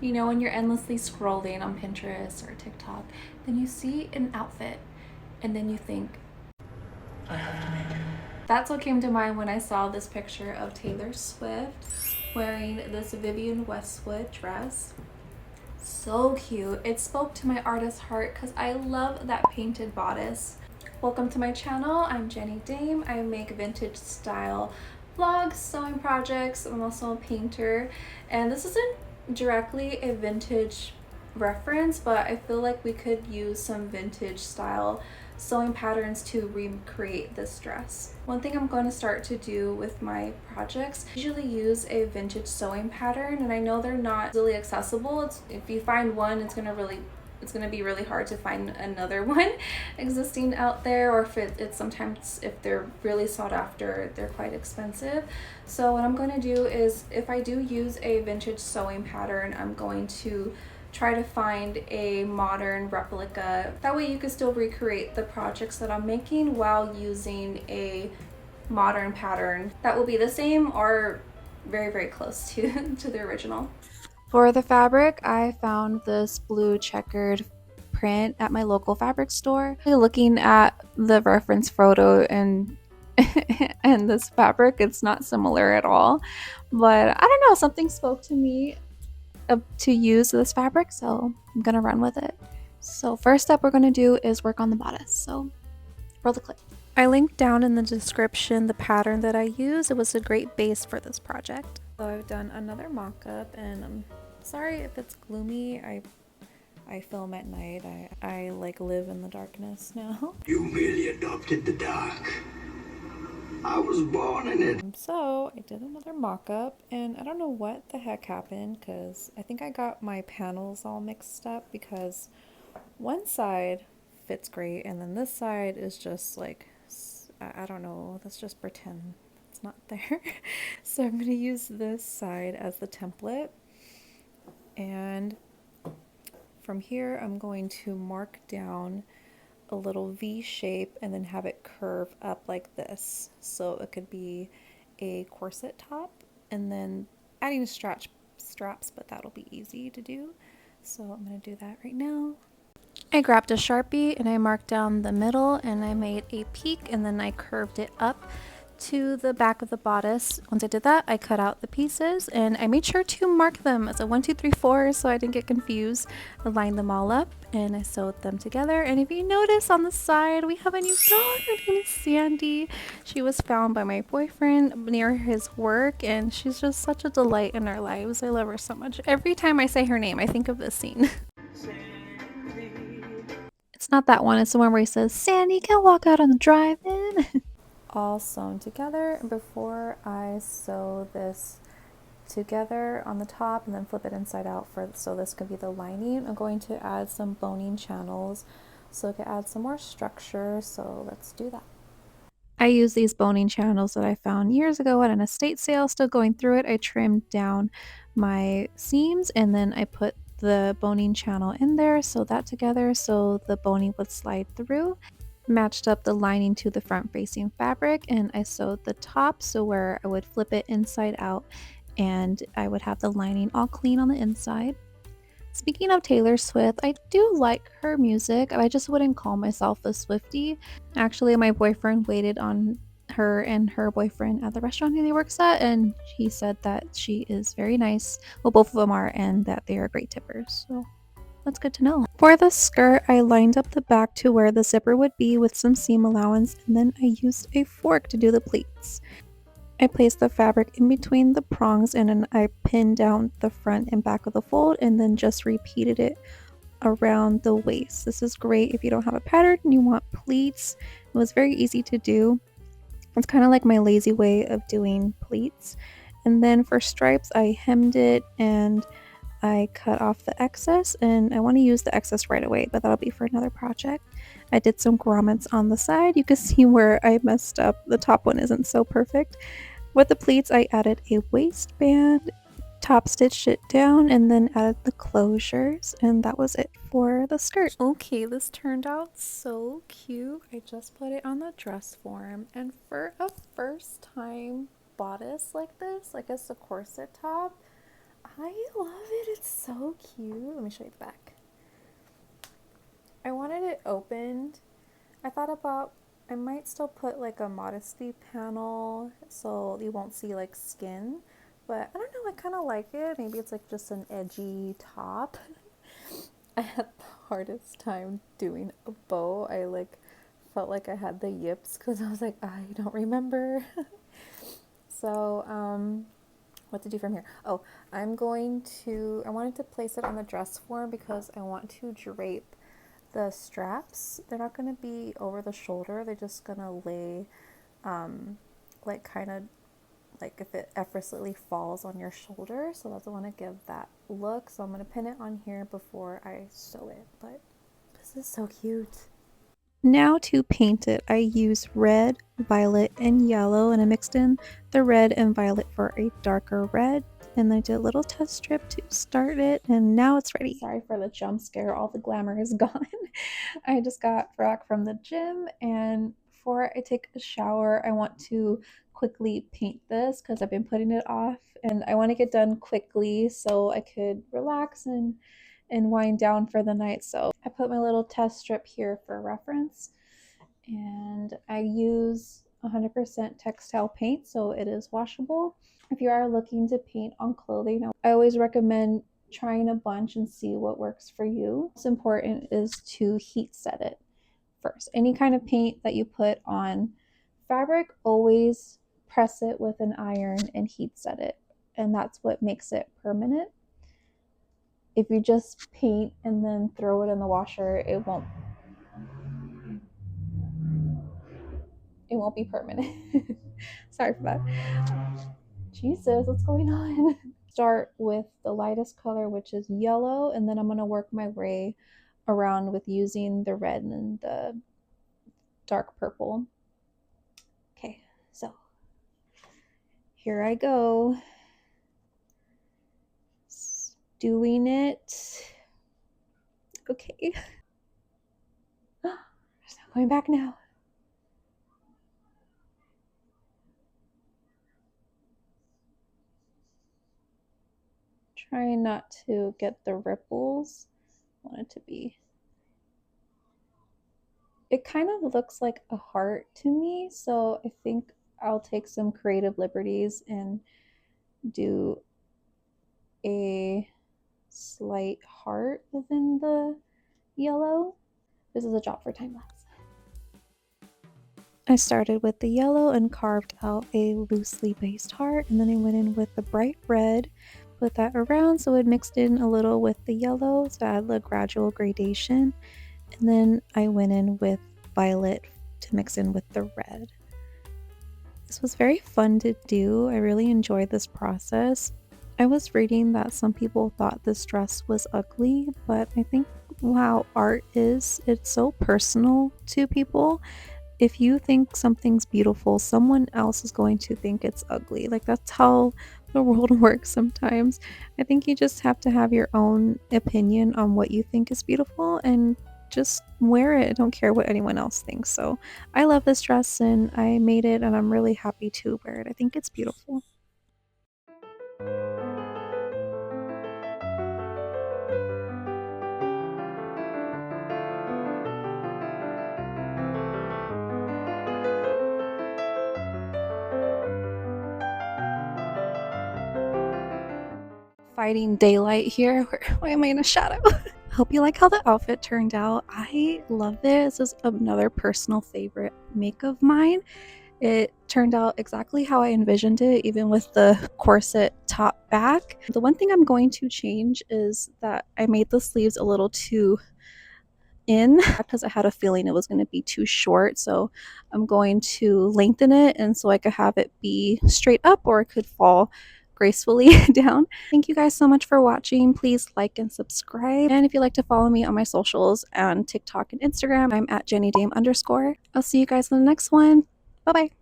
You know, when you're endlessly scrolling on Pinterest or TikTok, then you see an outfit and then you think, I have to make it. That's what came to mind when I saw this picture of Taylor Swift wearing this Vivian Westwood dress. So cute. It spoke to my artist heart because I love that painted bodice. Welcome to my channel. I'm Jenny Dame. I make vintage style vlogs, sewing projects. I'm also a painter, and this isn't directly a vintage reference, but I feel like we could use some vintage style sewing patterns to recreate this dress. One thing I'm going to start to do with my projects, I usually use a vintage sewing pattern, and I know they're not really accessible. If you find one, it's going to be really hard to find another one existing out there, or if it's sometimes, if they're really sought after, they're quite expensive. So what I'm going to do is, if I do use a vintage sewing pattern, I'm going to try to find a modern replica. That way you can still recreate the projects that I'm making while using a modern pattern that will be the same or very, very close to, to the original. For the fabric, I found this blue checkered print at my local fabric store. Looking at the reference photo and and this fabric, it's not similar at all, but I don't know, something spoke to me to use this fabric, so I'm gonna run with it. So first step we're gonna do is work on the bodice, so roll the clip. I linked down in the description the pattern that I use. It was a great base for this project. So I've done another mock-up, and I'm sorry if it's gloomy. I film at night. I like live in the darkness now. You merely adopted the dark. I was born in it. So I did another mock-up, and I don't know what the heck happened, because I think I got my panels all mixed up, because one side fits great and then this side is just like, I don't know, let's just pretend it's not there. So I'm going to use this side as the template, and from here I'm going to mark down a little V shape and then have it curve up like this, so it could be a corset top, and then adding straps, but that'll be easy to do. So I'm going to do that right now. I grabbed a Sharpie and I marked down the middle, and I made a peak, and then I curved it up to the back of the bodice. Once I did that, I cut out the pieces, and I made sure to mark them as a 1, 2, 3, 4 so I didn't get confused. I lined them all up and I sewed them together. And if you notice on the side, we have a new dog. Her name is Sandy. She was found by my boyfriend near his work, and she's just such a delight in our lives. I love her so much. Every time I say her name, I think of this scene. It's not that one, it's the one where he says, Sandy can walk out on the drive-in. All sewn together. Before I sew this together on the top and then flip it inside out so this could be the lining, I'm going to add some boning channels so it could add some more structure. So let's do that. I use these boning channels that I found years ago at an estate sale. Still going through it. I trimmed down my seams and then I put the boning channel in there, sew that together so the boning would slide through. Matched up the lining to the front facing fabric, and I sewed the top so where I would flip it inside out and I would have the lining all clean on the inside. Speaking of Taylor Swift, I do like her music. I just wouldn't call myself a Swiftie. Actually, my boyfriend waited on her and her boyfriend at the restaurant he works at, and he said that she is very nice. Well, both of them are, and that they are great tippers. So that's good to know. For the skirt, I lined up the back to where the zipper would be with some seam allowance, and then I used a fork to do the pleats. I placed the fabric in between the prongs, and then I pinned down the front and back of the fold and then just repeated it around the waist. This is great if you don't have a pattern and you want pleats. It was very easy to do. It's kind of like my lazy way of doing pleats. And then for stripes, I hemmed it and I cut off the excess, and I want to use the excess right away, but that'll be for another project. I did some grommets on the side. You can see where I messed up. The top one isn't so perfect. With the pleats, I added a waistband, top stitched it down, and then added the closures, and that was it for the skirt. Okay, this turned out so cute. I just put it on the dress form, and for a first time bodice like this, like it's a corset top, I love it. It's so cute. Let me show you the back. I wanted it opened. I thought about I might still put like a modesty panel so you won't see like skin, but I don't know, I kind of like it. Maybe it's like just an edgy top. I had the hardest time doing a bow. I like felt like I had the yips because I was like, I don't remember. So, what to do from here? Oh, I wanted to place it on the dress form because I want to drape the straps. They're not going to be over the shoulder. They're just going to lay, like kind of like if it effortlessly falls on your shoulder. So that's I want to give that look. So I'm going to pin it on here before I sew it. But this is so cute. Now to paint it, I use red, violet, and yellow, and I mixed in the red and violet for a darker red. And I did a little test strip to start it, and now it's ready. Sorry for the jump scare, all the glamour is gone. I just got back from the gym, and before I take a shower, I want to quickly paint this because I've been putting it off, and I want to get done quickly so I could relax and wind down for the night. So I put my little test strip here for reference, and I use 100% textile paint, so it is washable. If you are looking to paint on clothing, I always recommend trying a bunch and see what works for you. What's important is to heat set it first. Any kind of paint that you put on fabric, always press it with an iron and heat set it, and that's what makes it permanent. If you just paint and then throw it in the washer, it won't be permanent. Sorry for that. Jesus, what's going on? Start with the lightest color, which is yellow, and then I'm going to work my way around with using the red and the dark purple. Okay, so here I go. Doing it. Okay. There's no going back now. Trying not to get the ripples. I want it to be. It kind of looks like a heart to me, so I think I'll take some creative liberties and do a slight heart within the yellow. This is a job for time lapse. I started with the yellow and carved out a loosely based heart, and then I went in with the bright red, put that around so it mixed in a little with the yellow to add the gradual gradation, and then I went in with violet to mix in with the red. This was very fun to do. I really enjoyed this process. I was reading that some people thought this dress was ugly, but I think how art is, it's so personal to people. If you think something's beautiful, someone else is going to think it's ugly. Like, that's how the world works sometimes. I think you just have to have your own opinion on what you think is beautiful and just wear it. I don't care what anyone else thinks. So I love this dress and I made it, and I'm really happy to wear it. I think it's beautiful. Fighting daylight here. Why am I in a shadow? Hope you like how the outfit turned out. I love this. This is another personal favorite make of mine. It turned out exactly how I envisioned it, even with the corset top back. The one thing I'm going to change is that I made the sleeves a little too in because I had a feeling it was going to be too short, so I'm going to lengthen it and so I could have it be straight up or it could fall gracefully down. Thank you guys so much for watching. Please like and subscribe, and if you'd like to follow me on my socials on TikTok and Instagram, I'm at JennyDame_. I'll see you guys in the next one. Bye bye.